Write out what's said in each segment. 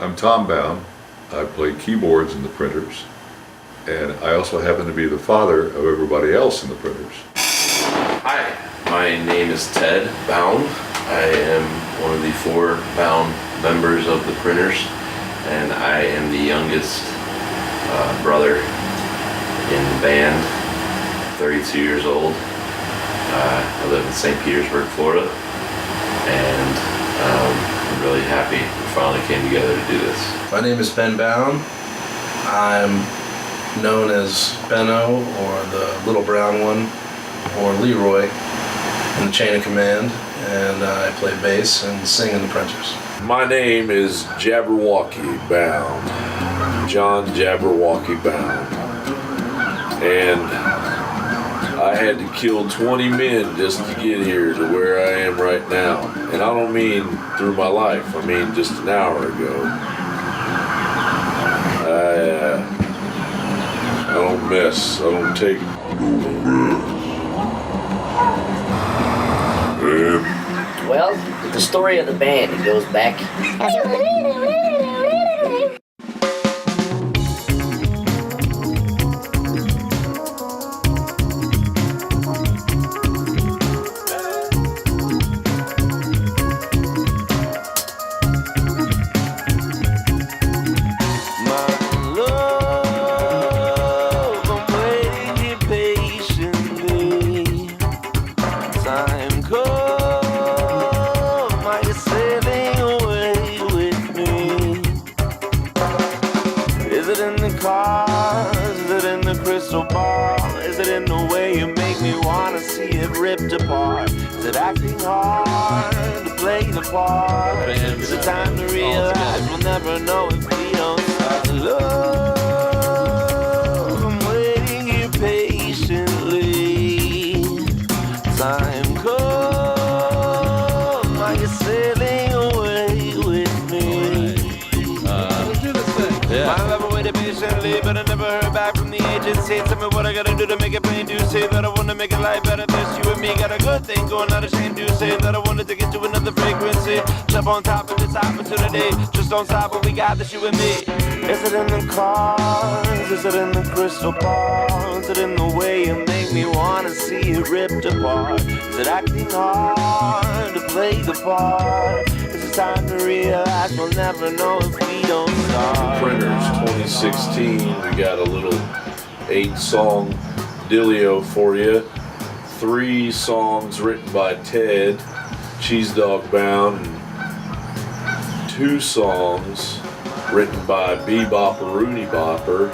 I'm Tom Bowne. I play keyboards in the printers, and I also happen to be the father of everybody else in the printers. Hi, my name is Ted Bowne. I am one of the 4 Bowne members of the printers, and I am the youngest brother in the band, 32 years old. I live in St. Petersburg, Florida, and I'm really happy we finally came together to do this. My name is Ben Bowne. I'm known as Benno, or the little brown one, or Leroy in the chain of command, and I play bass and sing in the printers. My name is Jabberwocky Bowne, Jon Jabberwocky Bowne, and I had to kill 20 men just to get here to where I am right now. And I don't mean through my life, I mean just an hour ago. I don't mess, I don't take Well, the story of the band, it goes back. Ripped apart. Is it acting hard to play the part? Is it time to realize we'll never know if we don't start? Love, I'm waiting here patiently. Time come, are you sailing away with me? My lover waited patiently, but I never heard back from the agency. Tell me what I gotta do to make it plain to say that I wanna make it life better. This you and me got a good thing going, not ashamed to say that I wanted to get to another frequency. Jump on top of this opportunity, just don't stop what we got, this you and me. Is it in the cars? Is it in the crystal ball? Is it in the way you make me wanna see it ripped apart? Is it acting hard to play the part? Is it time to realize we'll never know if we don't start? Printers 2016, we got a little 8-song dealio for you. 3 songs written by Ted, Cheese Dog Bowne, and 2 songs written by Bebopper Rooney Bopper,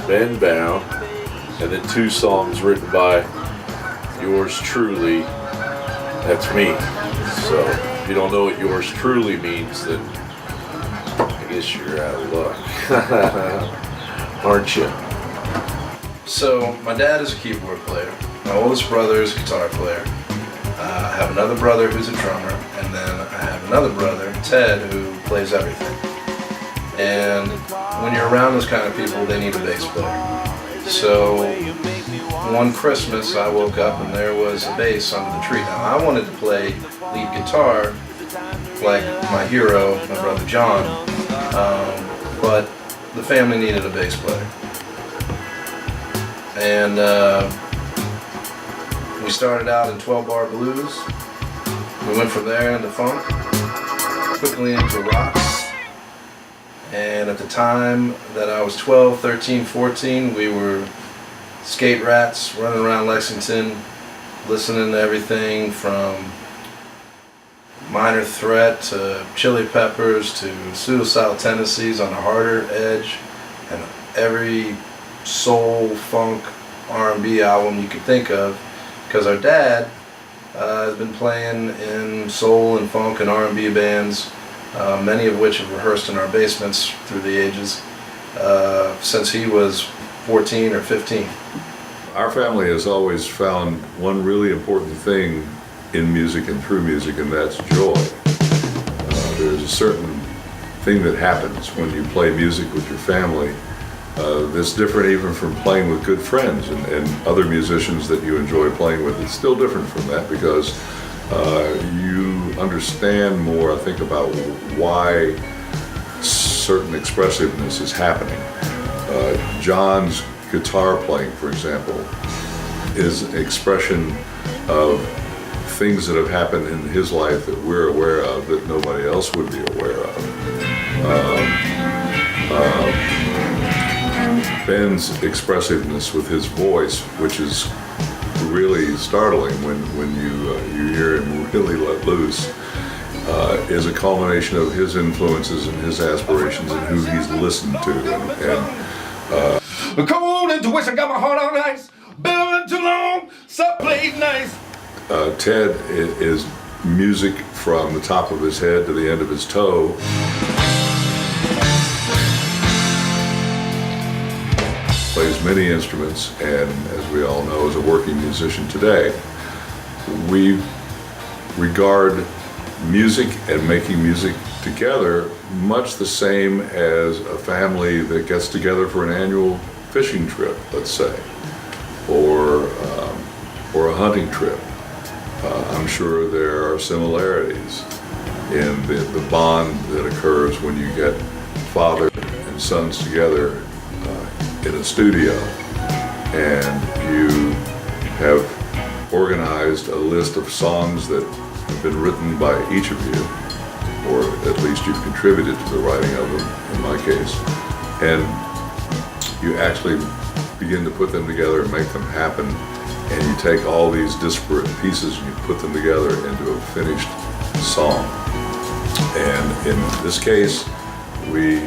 Ben Bowne, and then 2 songs written by yours truly, that's me. So if you don't know what yours truly means, then I guess you're out of luck, aren't you? So, my dad is a keyboard player. My oldest brother is a guitar player. I have another brother who's a drummer, and then I have another brother, Ted, who plays everything. And when you're around those kind of people, they need a bass player. So, one Christmas, I woke up and there was a bass under the tree. Now, I wanted to play lead guitar like my hero, my brother Jon, but the family needed a bass player. And we started out in 12-bar blues. We went from there into funk, quickly into rock. And at the time that I was 12, 13, 14, we were skate rats running around Lexington, listening to everything from Minor Threat to Chili Peppers to Suicidal Tendencies on the harder edge, and every soul, funk, R&B album you could think of, because our dad has been playing in soul and funk and R&B bands, many of which have rehearsed in our basements through the ages, since he was 14 or 15. Our family has always found one really important thing in music and through music, and that's joy. There's a certain thing that happens when you play music with your family that's different even from playing with good friends and other musicians that you enjoy playing with. It's still different from that because you understand more, I think, about why certain expressiveness is happening. John's guitar playing, for example, is an expression of things that have happened in his life that we're aware of that nobody else would be aware of. Ben's expressiveness with his voice, which is really startling when you hear him really let loose, is a culmination of his influences and his aspirations and who he's listened to. Come on intuition, got my heart on ice. Been too long, so played nice. Ted is music from the top of his head to the end of his toe. Plays many instruments, and as we all know, is a working musician today. We regard music and making music together much the same as a family that gets together for an annual fishing trip, let's say, or a hunting trip. I'm sure there are similarities in the bond that occurs when you get father and sons together in a studio, and you have organized a list of songs that have been written by each of you, or at least you've contributed to the writing of them, in my case, and you actually begin to put them together and make them happen, and you take all these disparate pieces and you put them together into a finished song. And in this case, we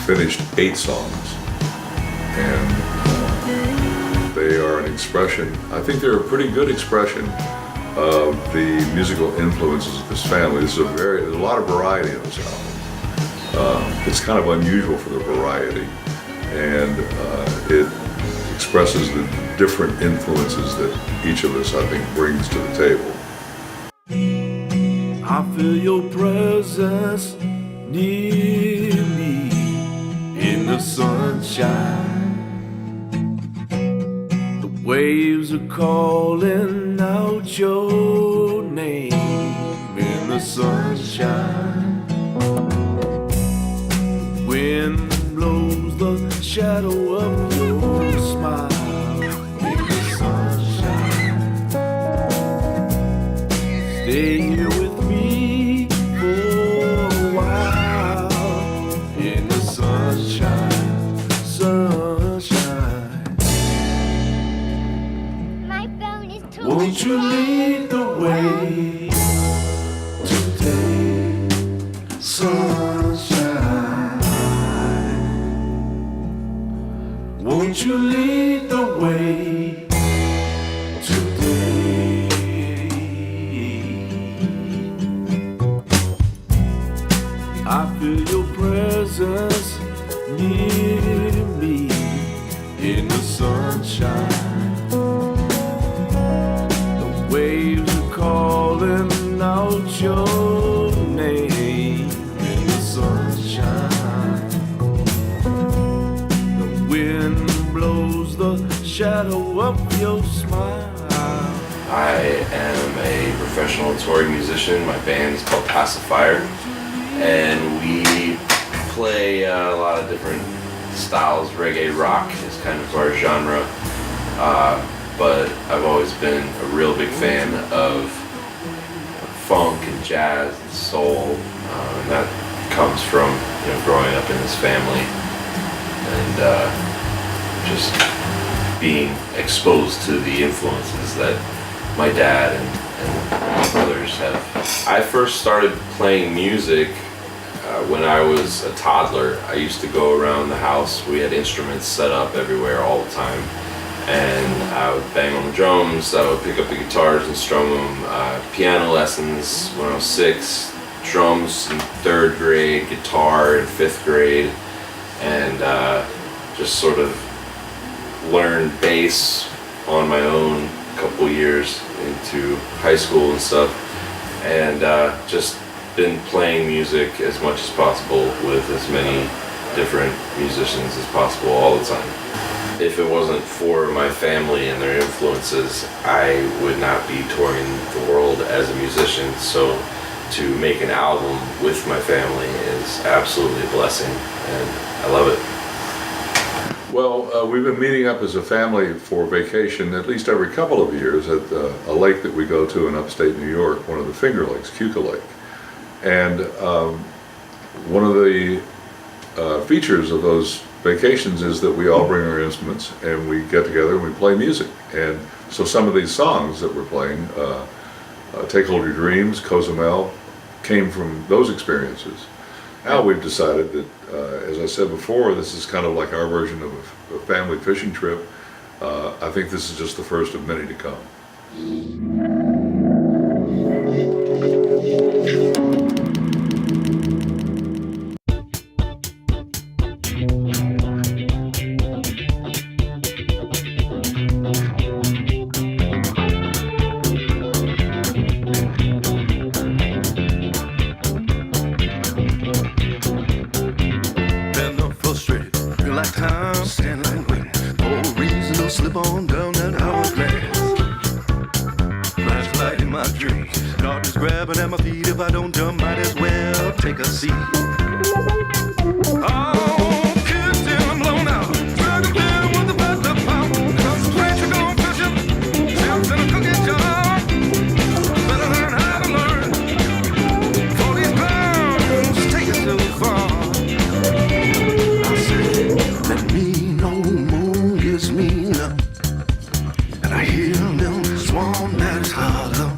finished 8 songs, and they are an expression, I think they're a pretty good expression of the musical influences of this family. There's a lot of variety in this album. It's kind of unusual for the variety, and it expresses the different influences that each of us, I think, brings to the table. I feel your presence near me in the sunshine. The waves are calling out your name in the sunshine. The wind blows the shadow of your smile in the sunshine. Stay here with me for a while in the sunshine, sunshine. My phone is too Won't you lead the way today, sunshine? Won't you lead the way today? I feel your presence near me in the sunshine. The waves are calling out your name in the sunshine. The wind blows the shadow of your smile. I am a professional touring musician. My band is called Pacifier, and we play a lot of different styles. Reggae rock is kind of our genre, but I've always been a real big fan of funk and jazz and soul, and that comes from growing up in this family and just being exposed to the influences that my dad and my brothers have. I first started playing music when I was a toddler. I used to go around the house. We had instruments set up everywhere all the time, and I would bang on the drums. I would pick up the guitars and strum them. Piano lessons when I was 6, drums in 3rd grade, guitar in 5th grade, and just sort of learned bass on my own a couple years into high school and stuff, and just been playing music as much as possible with as many different musicians as possible all the time. If it wasn't for my family and their influences, I would not be touring the world as a musician. So to make an album with my family is absolutely a blessing, and I love it. Well, we've been meeting up as a family for vacation at least every couple of years at a lake that we go to in upstate New York, one of the Finger Lakes, Cuca Lake. And one of the features of those vacations is that we all bring our instruments and we get together and we play music. And so some of these songs that we're playing, Take Hold Your Dreams, Cozumel, came from those experiences. Now we've decided that, as I said before, this is kind of like our version of a family fishing trip. I think this is just the first of many to come. Grabbing at my feet, if I don't jump, might as well take a seat. Oh, kids till I'm blown out. Drug down with the best of power. Concentration on fishing. Jumps in a cookie jar. Better learn how to learn. For these clowns take it too far. I said, let me no moon gives me none. And I hear them swarm that is hollow.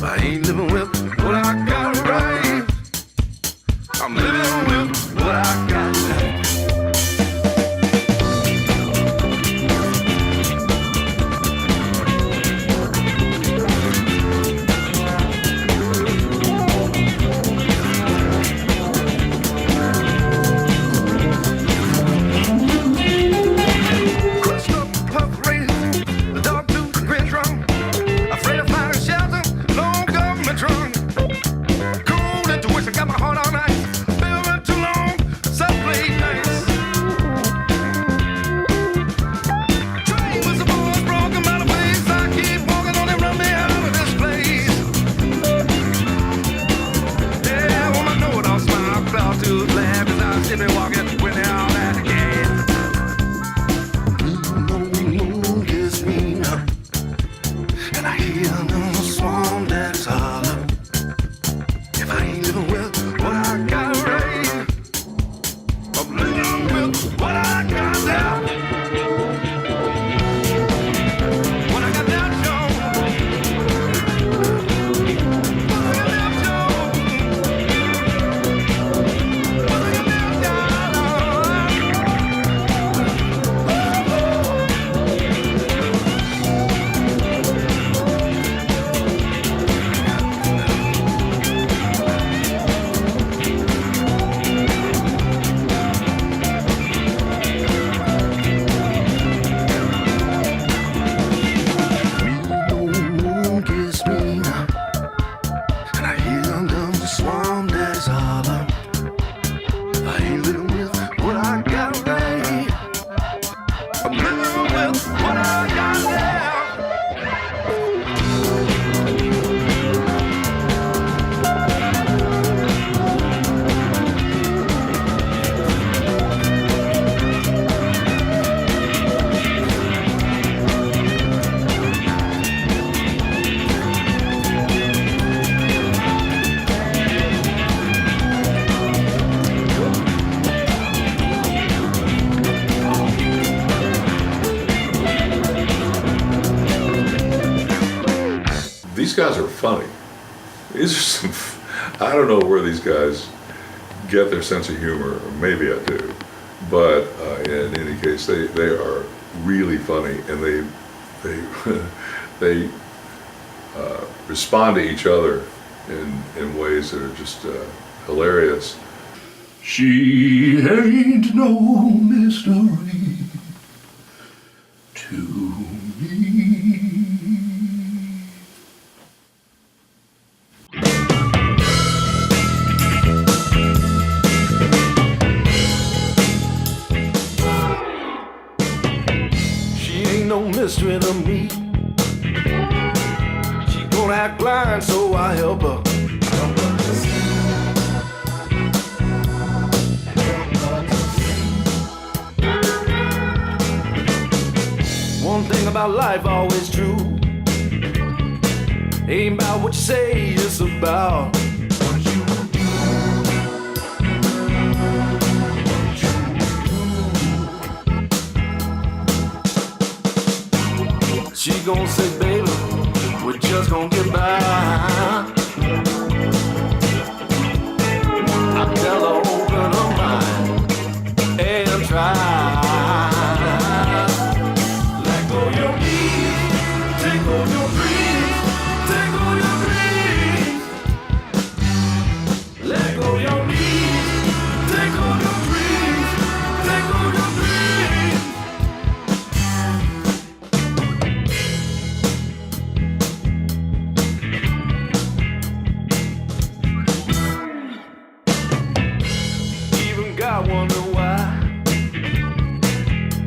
I ain't living with what I got right. I'm living with what I got left. Crushed up puff race, the dog tooth grin strong. Afraid of finding shelter. Drunk. Cold intuition got my heart on ice. Been too long, someplace nice. Train was the boys broken by the place. I keep walking on and run me out of this place. Yeah, well, I know it all smile, claw tooth laugh as I see me walking with it all at again. No moon gives me none, and I hear them swarm that is all. These guys are funny. These are some, I don't know where these guys get their sense of humor, or maybe I do, but in any case, they are really funny, and they respond to each other in ways that are just hilarious. She ain't no mystery to me. No mystery to me. She gonna act blind, so I help her thing about life always true. Ain't about what you say, it's about what you do. She gon' say, baby, we're just gon' get by. I tell her, open her mind and try. Let go your knees, take on your dreams, take on your dreams. Let go your knees, take on your dreams, take on your dreams. Even God wonder why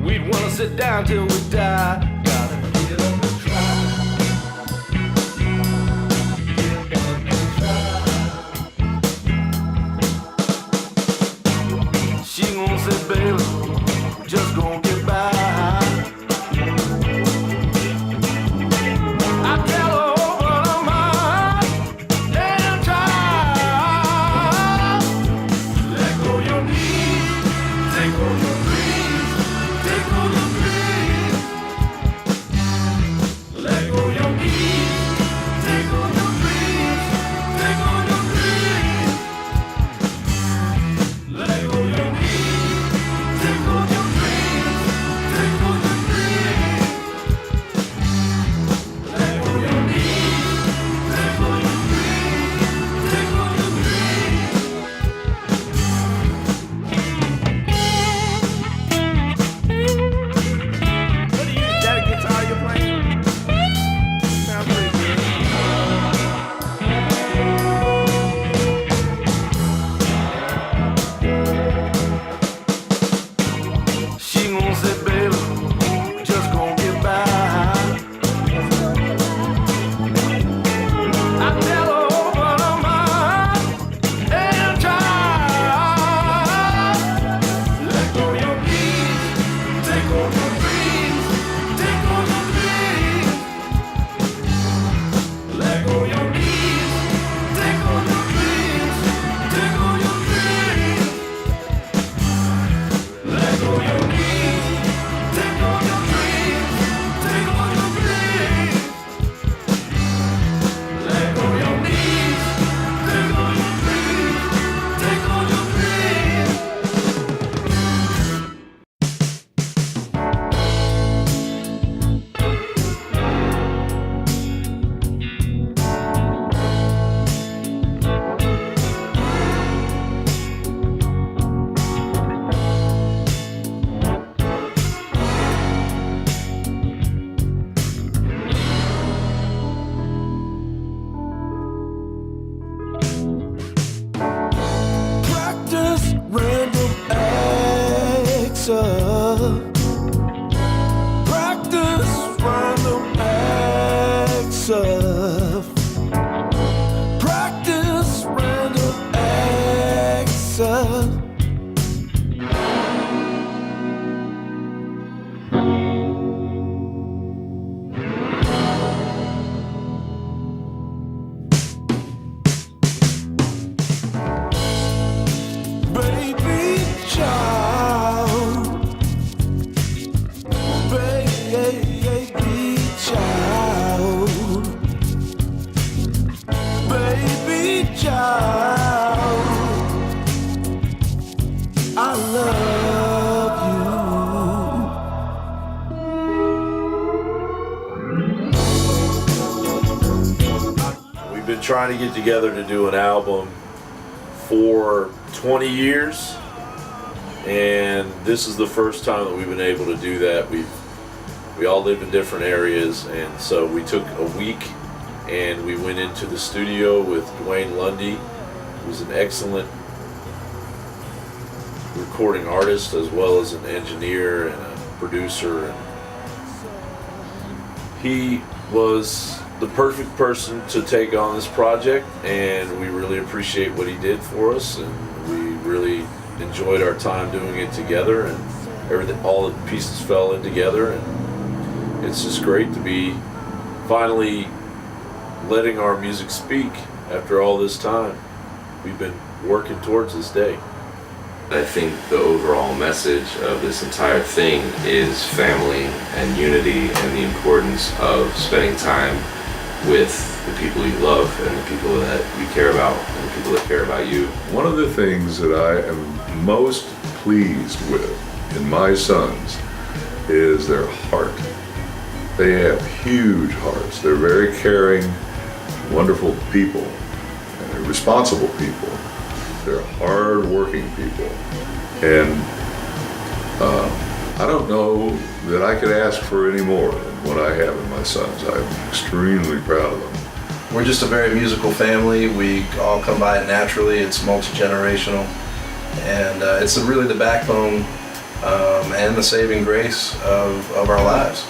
we'd wanna sit down till we die. Gotta get up and try. Get up and try. She gon' say, baby, just gon' get by. I tell her, open her mind and try. Let go your knees, take on your dreams, take on your dreams. Let go your knees, take on your dreams, take on your dreams. Let go your knees, take on your dreams, take on your dreams. Let go your knees, take on your dreams, take on your dreams. What do you, is that a guitar you're playing? Sounds pretty good. She gon' say, baby, just gon' get by. I tell her, open her mind and try. Let go your knees, take on your dreams, take on your dreams. Let go your knees, take on your dreams, take on your dreams. Let go your knees, take on your dreams, take on your dreams. Let go your knees, take on your dreams, take on your dreams. Practice random acts of. Practice random acts of. Practice random acts of. Baby child, baby child, baby child, I love you. We've been trying to get together to do an album for 20 years, and this is the first time that we've been able to do that. We all live in different areas, and so we took a week and we went into the studio with Dwayne Lundy, who's an excellent recording artist as well as an engineer and a producer. And he was the perfect person to take on this project, and we really appreciate what he did for us, and we really enjoyed our time doing it together, and everything, all the pieces fell in together, and it's just great to be finally letting our music speak after all this time. We've been working towards this day. I think the overall message of this entire thing is family and unity and the importance of spending time with the people you love and the people that you care about and the people that care about you. One of the things that I am most pleased with in my sons is their heart. They have huge hearts. They're very caring, wonderful people, and they're responsible people. They're hard-working people. And I don't know that I could ask for any more than what I have in my sons. I'm extremely proud of them. We're just a very musical family. We all come by it naturally. It's multi-generational. And it's really the backbone and the saving grace of our lives.